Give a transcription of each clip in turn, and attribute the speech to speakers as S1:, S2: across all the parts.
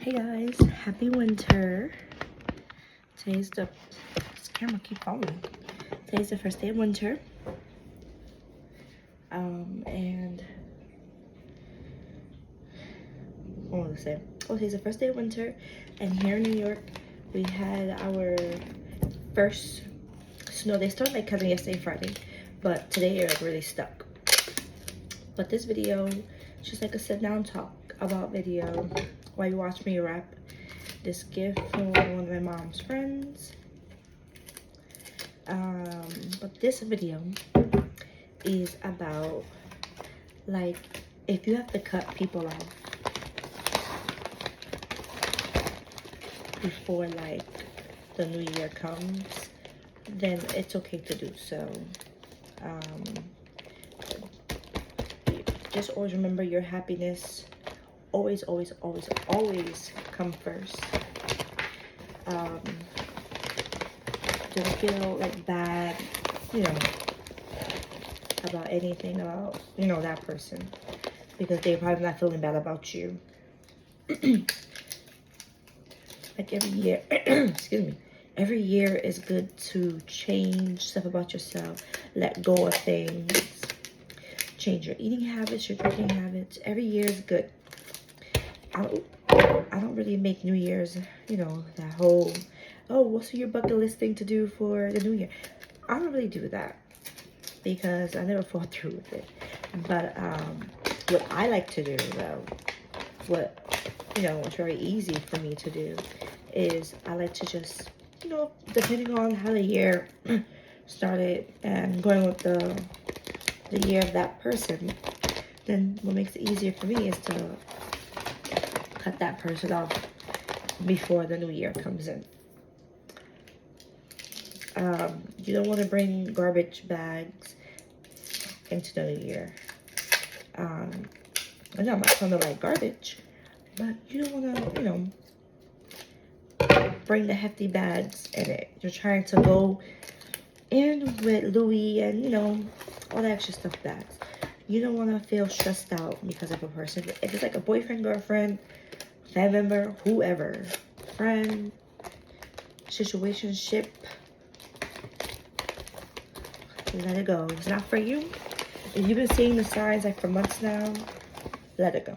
S1: Hey guys, happy winter. Today's the this camera keep falling. Today's the first day of winter. And what was I say? Oh, today's the first day of winter, and here in New York, we had our first snow. They started like coming yesterday, Friday, but today it really stuck. But this video is just like a sit down talk about video while you watch me wrap this gift from one of my mom's friends. But this video is about like if you have to cut people off before like the new year comes, then it's okay to do so. Just always remember your happiness always come first. Don't feel like bad, about anything about, that person, because they're probably not feeling bad about you. Like every year, excuse me, every year is good to change stuff about yourself, let go of things, change your eating habits, your drinking habits. Every year is good. I don't really make New Year's, that whole, oh, what's your bucket list thing to do for the new year? I don't really do that because I never fought through with it. But what I like to do, though, what's very easy for me to do is I like to just, depending on how the year started and going with the year of that person, then what makes it easier for me is to cut that person off before the new year comes in. You don't want to bring garbage bags into the new year. I know I'm not talking about garbage, but you don't want to, bring the hefty bags in it. You're trying to go in with Louis and, all that extra stuff bags. You don't want to feel stressed out because of a person. If it's like a boyfriend, girlfriend, family member, whoever, friend, situationship, let it go. It's not for you. If you've been seeing the signs like for months now, let it go.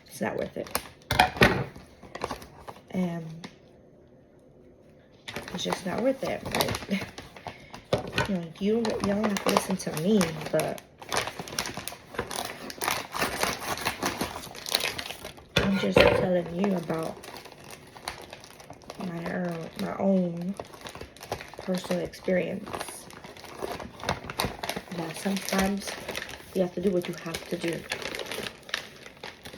S1: It's not worth it. And it's just not worth it. Like, you don't have to listen to me, but I'm just telling you about my own personal experience. That sometimes you have to do what you have to do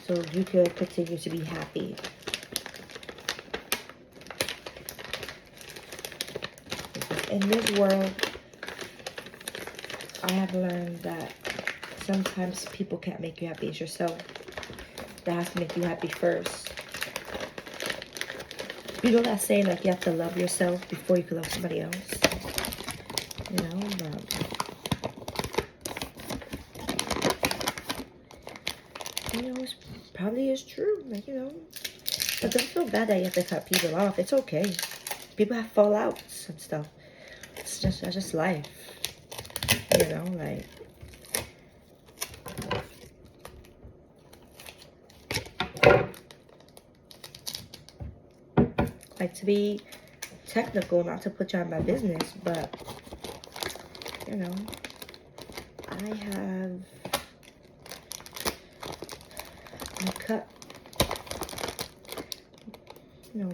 S1: so you could continue to be happy. In this world, I have learned that sometimes people can't make you happy. It's yourself that has to make you happy first. You know that saying, like, you have to love yourself before you can love somebody else? But it probably is true. Like, but don't feel bad that you have to cut people off. It's okay. People have fallouts and stuff. That's just life. Like to be technical, not to put you on my business, but I cut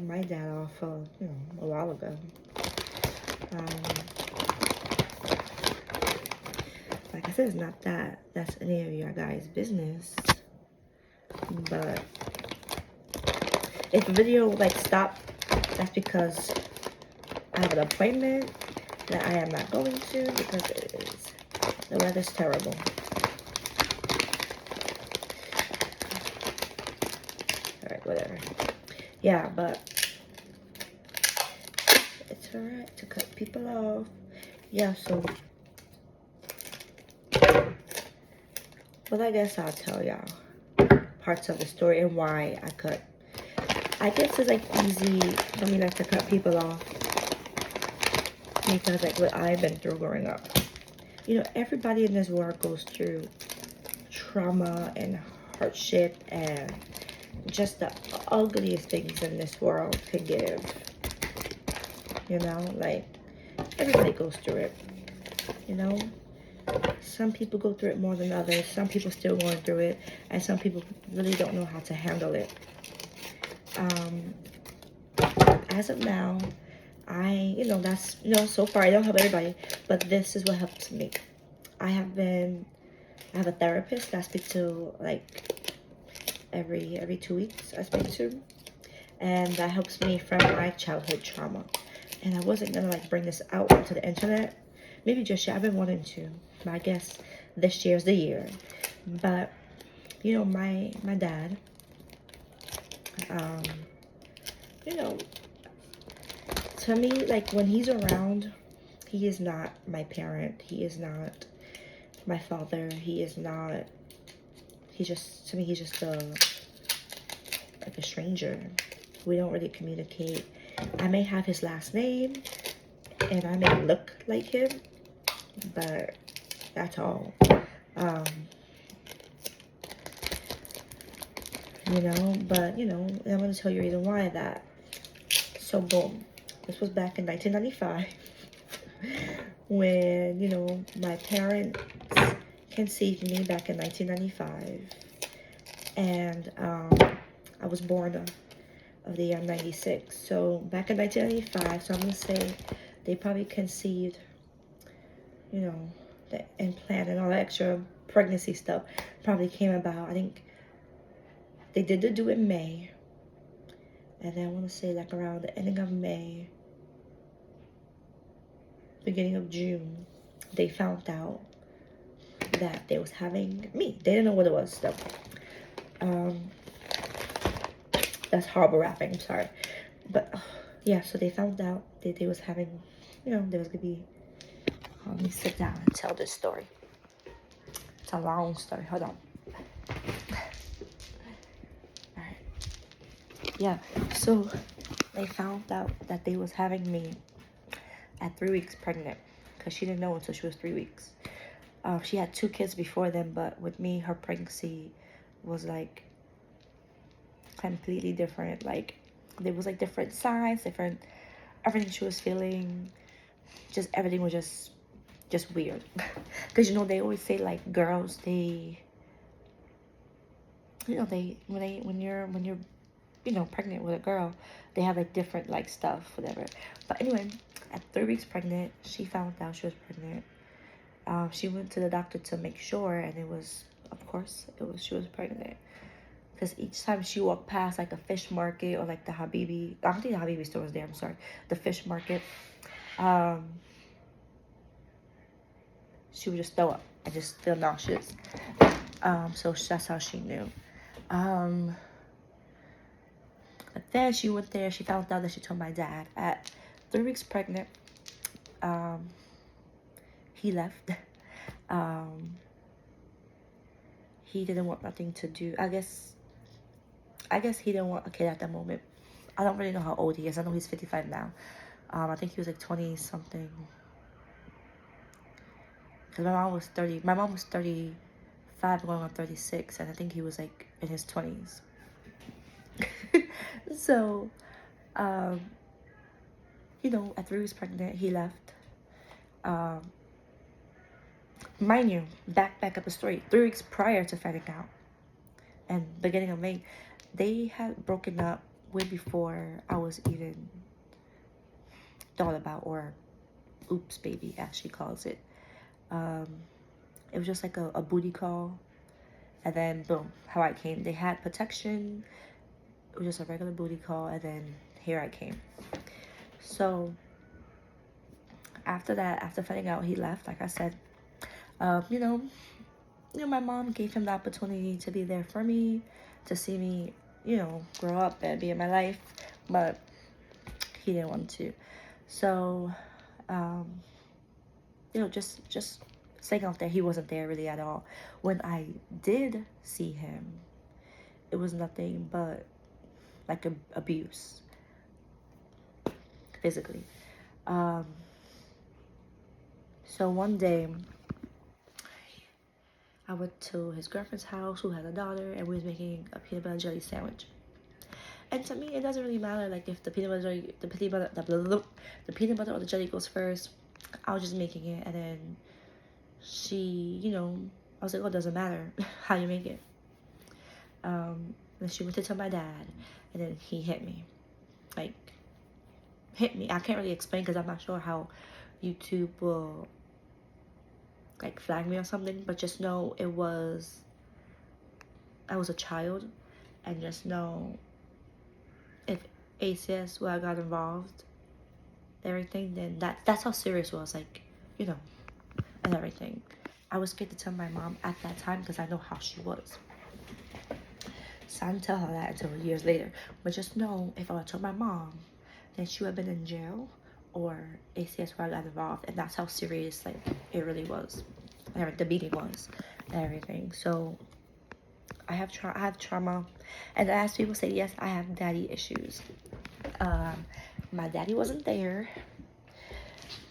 S1: my dad off a while ago. Like I said, it's not that's any of your guys' business, but if the video like stopped, that's because I have an appointment that I am not going to because the weather's terrible. Alright, whatever. Yeah, but it's alright to cut people off. Yeah, so, well, I guess I'll tell y'all parts of the story and why I cut I guess it's like easy for me not to cut people off because like what I've been through growing up. You know, everybody in this world goes through trauma and hardship and just the ugliest things in this world can give. You know, like everybody goes through it. You know, some people go through it more than others. Some people still going through it, and some people really don't know how to handle it. As of now, that's, so far I don't help everybody, but this is what helps me. I have a therapist that I speak to like every 2 weeks. I speak to, and that helps me from my childhood trauma. And I wasn't gonna like bring this out onto the internet. Maybe just yet. I've been wanting to, but I guess this year's the year. But my dad, to me, like when he's around, he is not my parent. He is not my father. He is not. He just, to me, he's just like a stranger. We don't really communicate. I may have his last name, and I may look like him, but that's all. But I'm gonna tell you the reason why that. So boom, this was back in 1995 when my parents conceived me back in 1995, and I was born of the year 96. So back in 1995, so I'm gonna say they probably conceived, the implant and all the extra pregnancy stuff probably came about. I think they did the do in May, and then I want to say like around the ending of May, beginning of June, they found out that they was having me. They didn't know what it was though. That's horrible rapping, I'm sorry. But yeah, so they found out that they was having, there was gonna be, let me sit down and tell this story. It's a long story, hold on. Alright. Yeah, so they found out that they was having me at 3 weeks pregnant, because she didn't know until she was 3 weeks. She had 2 kids before them, but with me, her pregnancy was like completely different. Like there was like different signs, different everything she was feeling. Just everything was just weird. Because they always say like girls, they when you're pregnant with a girl, they have like different like stuff, whatever. But anyway, at 3 weeks pregnant, she found out she was pregnant. She went to the doctor to make sure, and she was pregnant. Because each time she walked past like a fish market or like the Habibi, I don't think the Habibi store was there, I'm sorry, the fish market, she would just throw up. I just feel nauseous. So that's how she knew. But then she went there, she found out that she told my dad at 3 weeks pregnant. He left. He didn't want nothing to do. I guess he didn't want a kid at that moment. I don't really know how old he is. I know he's 55 now. I think he was like 20 something. Because my mom was 30. My mom was 35 going on 36. And I think he was like in his 20s. So, at 3 weeks pregnant, he left. Mind you, back up the story. 3 weeks prior to finding out, and beginning of May, they had broken up way before I was even thought about, or oops baby as she calls it. It was just like a booty call, and then boom, how I came. They had protection. It was just a regular booty call, and then here I came. So after that, after finding out he left, like I said, my mom gave him the opportunity to be there for me, to see me, grow up and be in my life, but he didn't want to. So, just staying out there, he wasn't there really at all. When I did see him, it was nothing but like abuse, physically. So one day, I went to his girlfriend's house who had a daughter, and we was making a peanut butter jelly sandwich. And to me, it doesn't really matter like if the peanut butter jelly, the peanut butter or the jelly goes first. I was just making it, and then she, I was like, oh, it doesn't matter how you make it. Then she went to tell my dad, and then he hit me. Like, hit me. I can't really explain because I'm not sure how YouTube will like flag me or something, but just know I was a child, and just know if ACS would have got involved, everything, then that's how serious it was, like, and everything. I was scared to tell my mom at that time because I know how she was. So I didn't tell her that until years later. But just know, if I would told my mom, then she would have been in jail, or ACS would have got involved, and that's how serious like it really was. The beating was, and everything. So I have trauma, and as people say, yes, I have daddy issues. My daddy wasn't there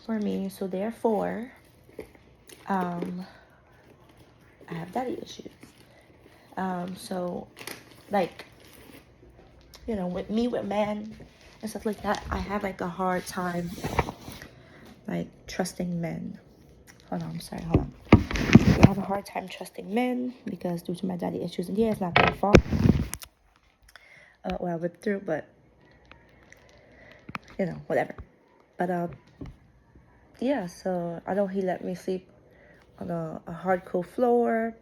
S1: for me, so therefore, I have daddy issues. So, like, with men and stuff like that, I have like a hard time, like, trusting men. Hold on. I have a hard time trusting men because due to my daddy issues, and yeah, it's not their fault. What I went through, but whatever. But yeah. So I know he let me sleep on a hardcore floor.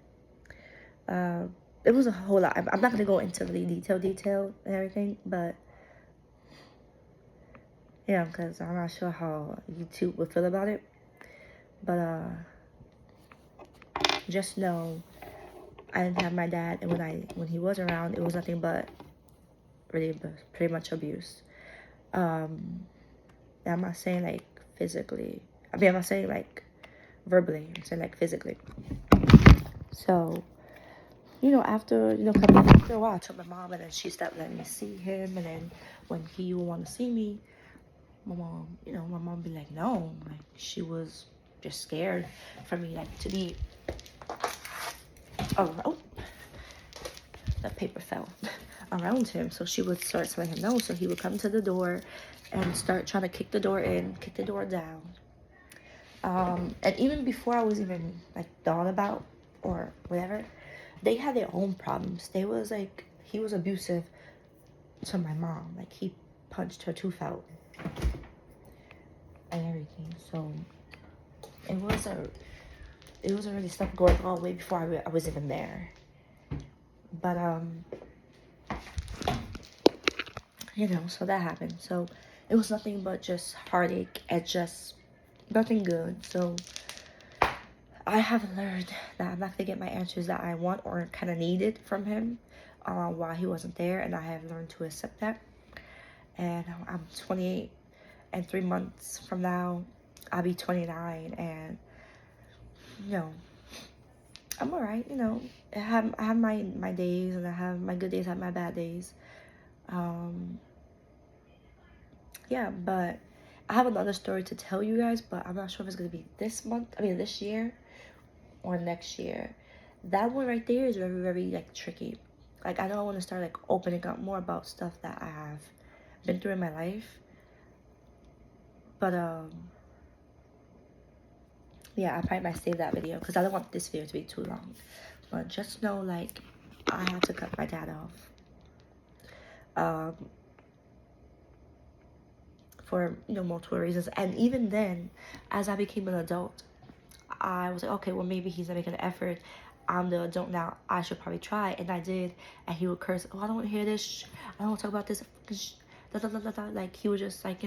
S1: It was a whole lot. I'm not gonna go into the detail and everything, but yeah, because I'm not sure how YouTube would feel about it. But just know, I didn't have my dad, and when he was around, it was nothing but really pretty much abuse. I'm not saying like physically. I'm not saying like verbally. I'm saying like physically. So, after after a while, I told my mom, and then she stopped letting me see him. And then when he would want to see me, my mom be like, no, like she was just scared for me, like, to be. Oh, that paper fell around him. So she would start telling him no. So he would come to the door and start trying to kick the door in, kick the door down. And even before I was even like thought about or whatever, they had their own problems. He was abusive to my mom. Like, he punched her tooth out and everything. So it was already stuff going on way before I was even there. But so that happened. So it was nothing but just heartache and just nothing good. So I have learned that I'm not gonna get my answers that I want or kind of needed from him while he wasn't there, and I have learned to accept that. And I'm 28, and 3 months from now I'll be 29, and I'm alright. I have my days, and I have my good days, I have my bad days. Yeah, but I have another story to tell you guys, but I'm not sure if it's gonna be this year or next year. That one right there is very, very like tricky. Like, I know I want to start like opening up more about stuff that I have been through in my life, but yeah, I probably might save that video because I don't want this video to be too long. But just know, like, I had to cut my dad off for multiple reasons. And even then, as I became an adult, I was like, okay, well, maybe he's not making an effort. I'm the adult now, I should probably try. And I did. And he would curse, oh, I don't want to hear this. I don't want to talk about this. Like, he would just like,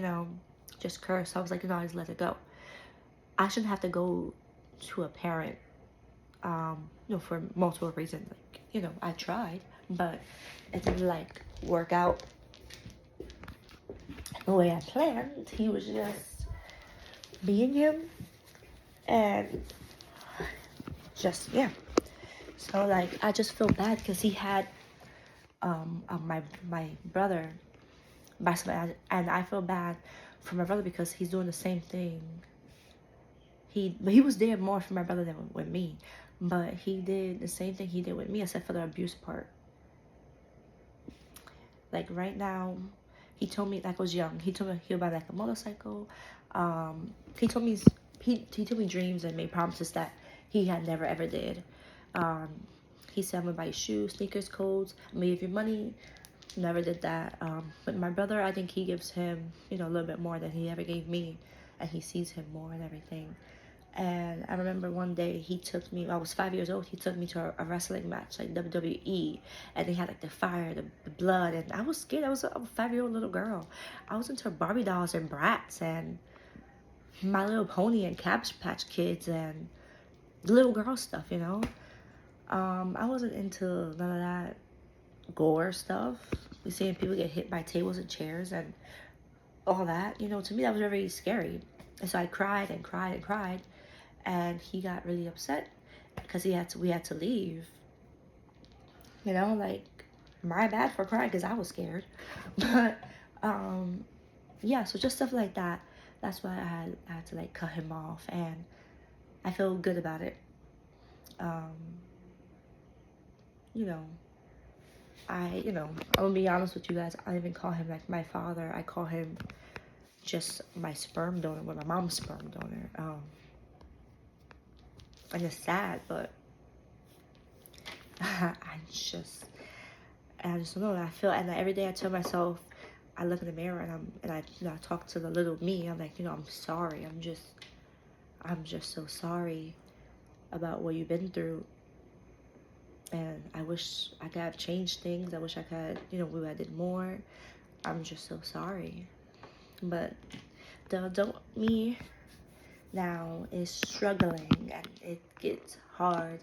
S1: just curse. So I was like, no, I just let it go. I shouldn't have to go to a parent, for multiple reasons. Like, I tried, but it didn't like work out the way I planned. He was just being him, and just, yeah. So like, I just feel bad because he had my brother by somebody, and I feel bad for my brother because he's doing the same thing. He was there more for my brother than with me, but he did the same thing he did with me, except for the abuse part. Like right now, he told me, like I was young, he told me he'll buy like a motorcycle. He told me he told me dreams and made promises that he had never ever did. Um, he said I'm gonna buy you shoes, sneakers, coats, I'm gonna give you money. Never did that. But my brother, I think he gives him, you know, a little bit more than he ever gave me, and he sees him more and everything. And I remember one day he took me, I was 5 years old, he took me to a wrestling match, like WWE, and they had like the fire, the blood, and I was scared. I was a 5-year-old little girl. I was into Barbie dolls and Bratz and My Little Pony and Cabbage Patch Kids and little girl stuff, you know? I wasn't into none of that gore stuff. We seeing people get hit by tables and chairs and all that, you know, to me that was very scary. And so I cried and cried and cried, and he got really upset because we had to leave. You know, like, my bad for crying because I was scared. But yeah, so just stuff like that. That's why I had to like cut him off, and I feel good about it. You know, I'm gonna be honest with you guys. I don't even call him like my father. I call him just my sperm donor, well, my mom's sperm donor. And it's sad, but I just don't know. I feel, and every day I tell myself, I look in the mirror and I talk to the little me. I'm like, I'm sorry. I'm just so sorry about what you've been through. And I wish I could have changed things. I wish I could, I did more. I'm just so sorry. But the adult me now is struggling, and it gets hard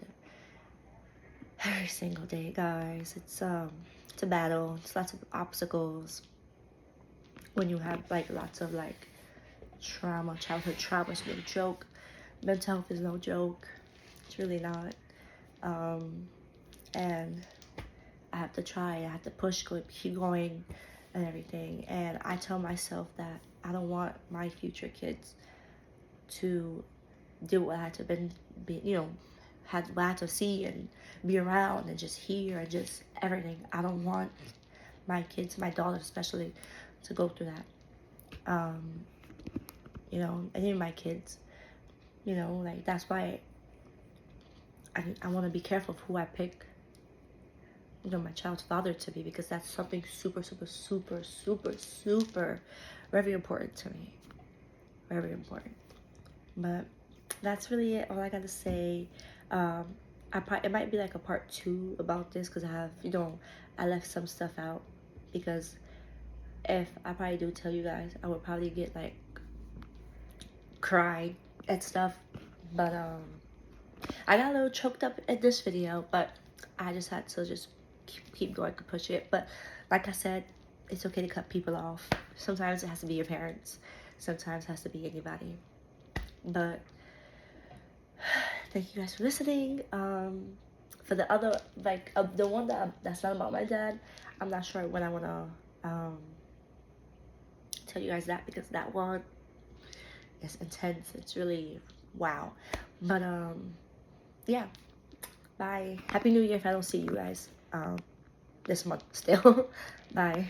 S1: every single day, guys. It's a battle. It's lots of obstacles. When you have like lots of like trauma, childhood trauma, it's no joke. Mental health is no joke. It's really not. And I have to try. I have to push, keep going, and everything. And I tell myself that I don't want my future kids to do what I had to what I had to see and be around and just hear and just everything. I don't want my kids, my daughter especially, to go through that. And even my kids, like that's why I want to be careful of who I pick, my child's father to be, because that's something super, super, super, super, super, very important to me. Very important. But that's really it. All I gotta say. It might be like a part 2 about this, because I have, I left some stuff out, because if I probably do tell you guys, I would probably get like cry and stuff. But I got a little choked up at this video, but I just had to just keep going to push it. But like I said, it's okay to cut people off. Sometimes it has to be your parents. Sometimes it has to be anybody. But thank you guys for listening. For the other, like the one that's not about my dad, I'm not sure when I want to tell you guys that, because that one is intense. It's really wow. But yeah, bye. Happy New Year if I don't see you guys this month still. Bye.